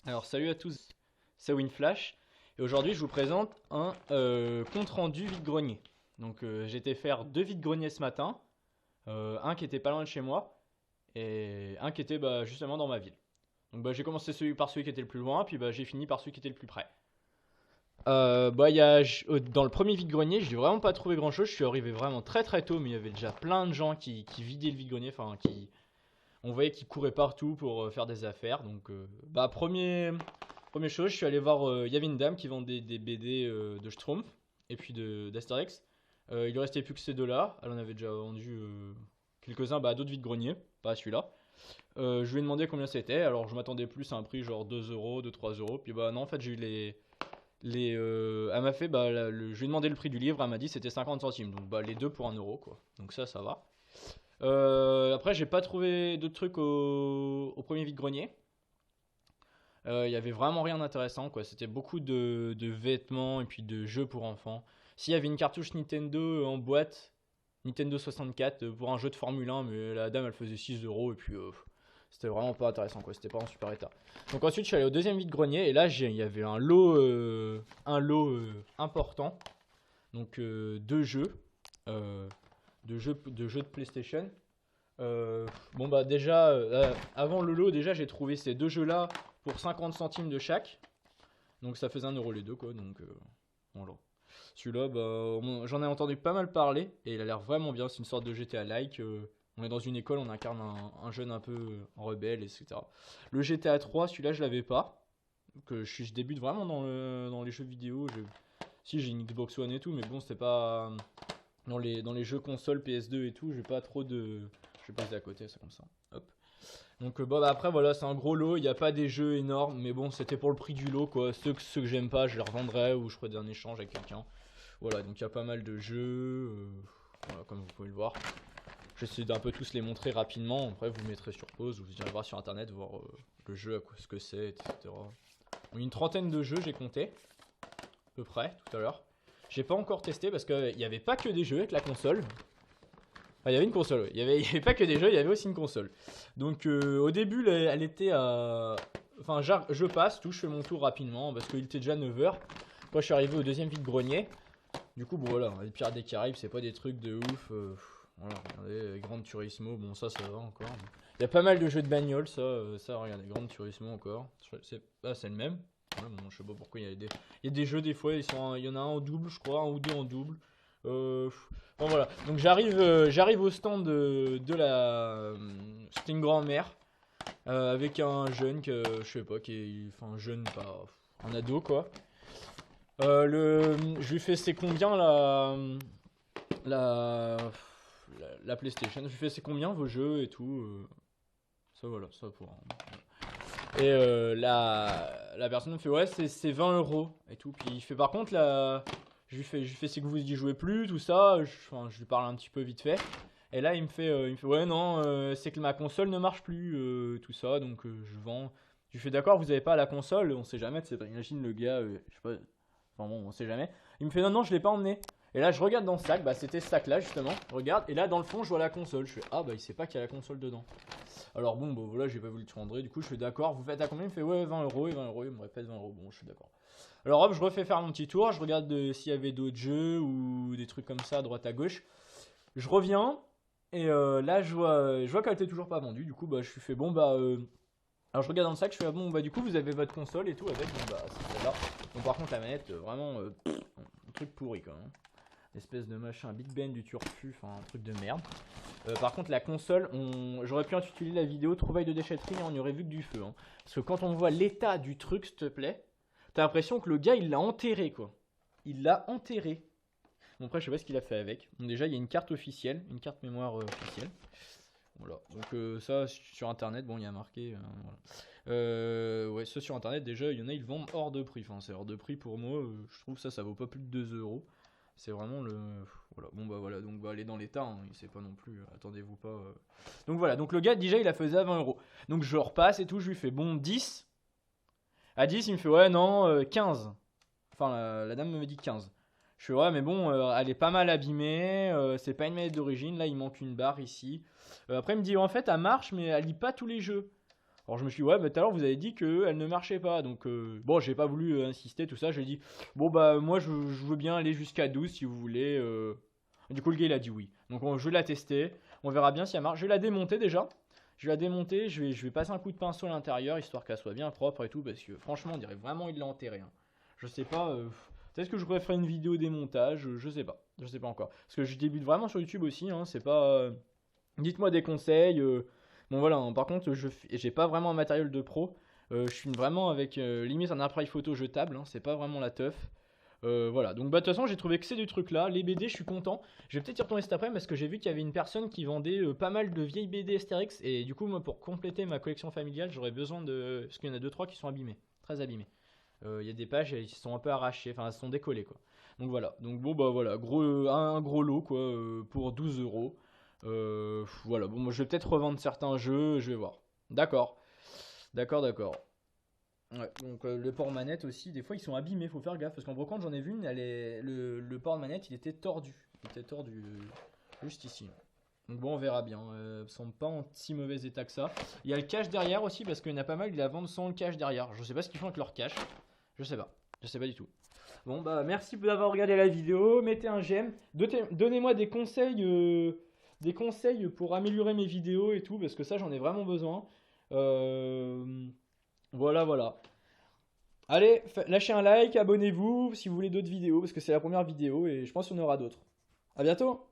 Alors salut à tous, c'est Winflash et aujourd'hui je vous présente un compte rendu vide-grenier. Donc j'ai été faire deux vide-greniers ce matin, un qui était pas loin de chez moi et un qui était justement dans ma ville. Donc j'ai commencé par celui qui était le plus loin, puis j'ai fini par celui qui était le plus près. Dans le premier vide-grenier, je n'ai vraiment pas trouvé grand-chose, je suis arrivé vraiment très très tôt, mais il y avait déjà plein de gens qui vidaient le vide-grenier, on voyait qu'ils couraient partout pour faire des affaires. Donc première chose, je suis allé voir, il y avait une dame qui vendait des BD de Schtroumpf et puis d'Astérix. Il ne restait plus que ces deux-là. Elle en avait déjà vendu quelques-uns à d'autres vides-greniers, pas à celui-là. Je lui ai demandé combien c'était. Alors je m'attendais plus à un prix genre 2 euros, 2-3 euros. Puis non, en fait, j'ai eu elle m'a fait, je lui ai demandé le prix du livre. Elle m'a dit c'était 50 centimes. Donc les deux pour 1 euro, quoi. Donc ça va. Après, j'ai pas trouvé d'autres trucs au premier vide-grenier. Il y avait vraiment rien d'intéressant, quoi. C'était beaucoup de vêtements et puis de jeux pour enfants. S'il y avait une cartouche Nintendo en boîte, Nintendo 64 pour un jeu de Formule 1, mais la dame elle faisait 6 euros et puis c'était vraiment pas intéressant, quoi. C'était pas en super état. Donc ensuite, je suis allé au deuxième vide-grenier et là, il y avait un lot important. Donc euh, de jeux de PlayStation. Déjà, avant le lot, déjà j'ai trouvé ces deux jeux-là pour 50 centimes de chaque. Donc ça faisait 1 euro les deux, quoi. Donc voilà. Celui-là, j'en ai entendu pas mal parler et il a l'air vraiment bien. C'est une sorte de GTA-like. On est dans une école, on incarne un jeune un peu rebelle, etc. Le GTA 3, celui-là, je l'avais pas. Je débute vraiment dans les jeux vidéo. Si j'ai une Xbox One et tout, mais bon, c'était pas dans les jeux console PS2 et tout. J'ai pas trop de. Je vais passer à côté, c'est comme ça. Hop. Donc après voilà, c'est un gros lot, il n'y a pas des jeux énormes, mais bon, c'était pour le prix du lot, quoi. Ceux que j'aime pas, je les revendrai ou je ferai un échange avec quelqu'un. Voilà, donc il y a pas mal de jeux, voilà, comme vous pouvez le voir. J'essaie d'un peu tous les montrer rapidement, après vous mettrez sur pause, vous irez voir sur internet, voir le jeu, ce que c'est, etc. Une trentaine de jeux j'ai compté, à peu près, tout à l'heure. J'ai pas encore testé parce qu'il n'y avait pas que des jeux avec la console. Il y avait une console, ouais. Il y avait pas que des jeux, il y avait aussi une console. Donc au début, elle était à. Enfin, je passe, tout, je fais mon tour rapidement parce qu'il était déjà 9 h. Quand je suis arrivé au deuxième vide-grenier, du coup, bon voilà, les Pirates des Caraïbes, c'est pas des trucs de ouf. Voilà, regardez, Gran Turismo, bon, ça va encore. Il y a pas mal de jeux de bagnole, ça regardez, Gran Turismo encore. C'est le même. Ouais, bon, je sais pas pourquoi il y a des jeux, des fois, il y en a un en double, je crois, un ou deux en double. Euh, bon voilà, donc j'arrive au stand c'était une grand-mère avec un jeune je sais pas, enfin un jeune, pas un ado quoi. Je lui fais c'est combien la, la PlayStation. Je lui fais c'est combien vos jeux et tout. Ça voilà, ça pour. Et la personne me fait ouais c'est 20 euros et tout. Puis il fait par contre je lui fais c'est que vous y jouez plus, tout ça. Enfin, je lui parle un petit peu vite fait. Et là il me fait ouais non c'est que ma console ne marche plus, tout ça. Donc je vends. Je lui fais d'accord vous avez pas la console, on sait jamais. Imagine le gars, je sais pas. Enfin bon on sait jamais. Il me fait non non je l'ai pas emmené. Et là je regarde dans le sac, c'était ce sac là justement. Je regarde et là dans le fond je vois la console. Je fais ah il sait pas qu'il y a la console dedans. Alors bon, voilà, j'ai pas voulu te rendre. Du coup, je suis d'accord. Vous faites à combien? Il me fait ouais, 20 euros et 20 euros. Il me répète 20 euros. Bon, je suis d'accord. Alors hop, je refais faire mon petit tour. Je regarde s'il y avait d'autres jeux ou des trucs comme ça à droite à gauche. Je reviens et là, je vois qu'elle était toujours pas vendue. Du coup, je lui fais bon, alors je regarde dans le sac. Je fais ah, bon, du coup, vous avez votre console et tout avec. Bon, c'est celle-là. Bon, par contre, la manette, vraiment, un truc pourri quand même. Espèce de machin Big Ben du turfu, enfin un truc de merde. Par contre, la console, j'aurais pu intituler la vidéo Trouvaille de déchetterie, on y aurait vu que du feu. Hein. Parce que quand on voit l'état du truc, s'il te plaît, t'as l'impression que le gars il l'a enterré quoi. Il l'a enterré. Bon, après, je sais pas ce qu'il a fait avec. Bon, déjà, il y a une carte officielle, une carte mémoire officielle. Voilà. Donc, ça sur internet, bon, il y a marqué. Voilà. Ouais, ça sur internet, déjà, il y en a, ils vendent hors de prix. Enfin, c'est hors de prix pour moi. Je trouve ça vaut pas plus de 2 euros. C'est vraiment le. Voilà, bon voilà, donc aller dans l'état, hein, il sait pas non plus, attendez-vous pas. Donc voilà, donc le gars déjà il a faisait à 20 euros. Donc je repasse et tout, je lui fais bon 10. À 10, il me fait ouais, non, 15. Enfin, la dame me dit 15. Je fais ouais, mais bon, elle est pas mal abîmée, c'est pas une manette d'origine, là il manque une barre ici. Après il me dit en fait elle marche, mais elle lit pas tous les jeux. Alors je me suis dit, ouais, bah tout à l'heure vous avez dit qu'elle ne marchait pas. Donc bon, j'ai pas voulu insister, tout ça. J'ai dit, bon bah moi je veux bien aller jusqu'à 12 si vous voulez. Du coup le gars il a dit oui. Donc je vais la tester. On verra bien si elle marche. Je vais la démonter déjà. Je vais la démonter. Je vais passer un coup de pinceau à l'intérieur histoire qu'elle soit bien propre et tout. Parce que franchement on dirait vraiment il l'a enterré, hein. Je sais pas. Peut-être que je pourrais faire une vidéo démontage. Je sais pas. Je sais pas encore. Parce que je débute vraiment sur YouTube aussi, hein. C'est pas. Dites-moi des conseils. Bon voilà, hein. Par contre, j'ai pas vraiment un matériel de pro. Je filme vraiment avec limite un appareil photo jetable, hein. C'est pas vraiment la teuf. Voilà, donc bah de toute façon j'ai trouvé que c'est du truc là. Les BD, je suis content. Je vais peut-être y retourner cet après parce que j'ai vu qu'il y avait une personne qui vendait pas mal de vieilles BD Astérix. Et du coup, moi pour compléter ma collection familiale, j'aurais besoin de. Parce qu'il y en a 2-3 qui sont abîmés, très abîmés. Il y a des pages qui sont un peu arrachées, enfin elles sont décollées quoi. Donc voilà, donc bon bah voilà, un gros lot quoi pour 12 euros. Voilà, bon moi je vais peut-être revendre certains jeux, je vais voir. D'accord, d'accord. Ouais, donc le port manette aussi, des fois ils sont abîmés, faut faire gaffe. Parce qu'en brocante j'en ai vu une, le port manette il était tordu. Il était tordu juste ici. Donc bon on verra bien, ils sont pas en si mauvais état que ça. Il y a le cache derrière aussi parce qu'il y en a pas mal, ils la vendent sans le cache derrière. Je sais pas ce qu'ils font avec leur cache, je sais pas du tout. Bon bah merci d'avoir regardé la vidéo, mettez un j'aime, donnez-moi des conseils pour améliorer mes vidéos et tout, parce que ça j'en ai vraiment besoin. Euh, voilà. Allez, lâchez un like, abonnez-vous si vous voulez d'autres vidéos, parce que c'est la première vidéo et je pense qu'il y en aura d'autres. A bientôt!